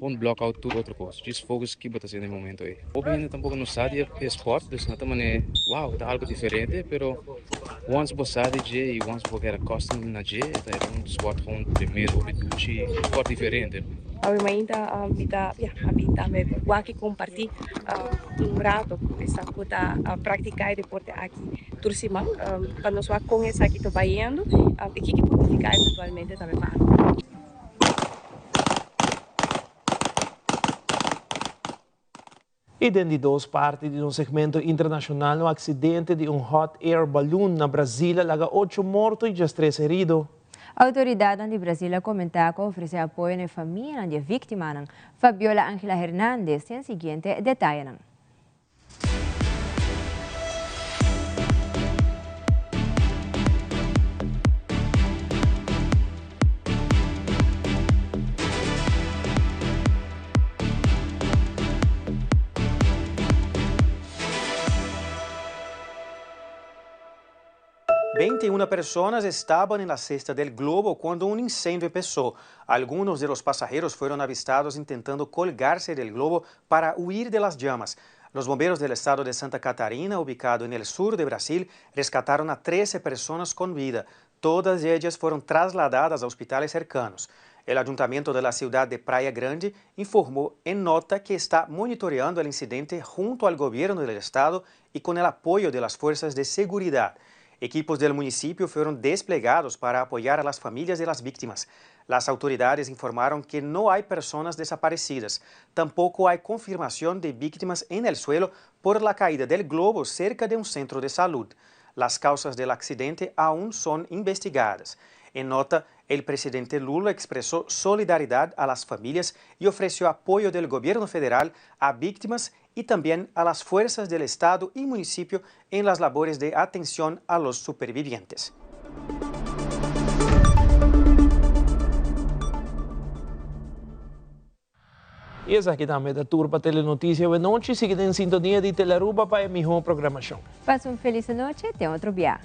um block out tudo outra coisa. Just focus que está sendo no momento aí. Obviamente tampouco não sabe é esporte, então não também wow, é algo diferente, pero once você sabe de e once você quer costume na de, é um esporte com primeiro esporte diferente. Obviamente, me voy a compartir un rato esa puta practicar deporte aquí. Turcima, para nos va con esa que está yendo, y que practicar eventualmente también va. E dentro de 2 partes de um segmento internacional, o acidente de um hot air balloon na Brasília laga 8 mortos e 13 heridos. A autoridade de Brasília comenta que oferece apoio na família de vítima. Fabiola Ángela Hernández tem o seguinte detalhe. Veintiuna personas estaban en la cesta del globo cuando un incendio empezó. Algunos de los pasajeros fueron avistados intentando colgarse del globo para huir de las llamas. Los bomberos del estado de Santa Catarina, ubicado en el sur de Brasil, rescataron a 13 personas con vida. Todas ellas fueron trasladadas a hospitales cercanos. El ayuntamiento de la ciudad de Praia Grande informó en nota que está monitoreando el incidente junto al gobierno del estado y con el apoyo de las fuerzas de seguridad. Equipos del municipio fueron desplegados para apoyar a las familias de las víctimas. Las autoridades informaron que no hay personas desaparecidas. Tampoco hay confirmación de víctimas en el suelo por la caída del globo cerca de un centro de salud. Las causas del accidente aún son investigadas. En nota, el presidente Lula expresó solidaridad a las familias y ofreció apoyo del gobierno federal a víctimas y también a las fuerzas del Estado y municipio en las labores de atención a los supervivientes. E essa aqui também da Turpa Telenotícia. Boa noite, siga em sintonia de Telearuba para a melhor programação. Passa uma feliz noite e até outro dia.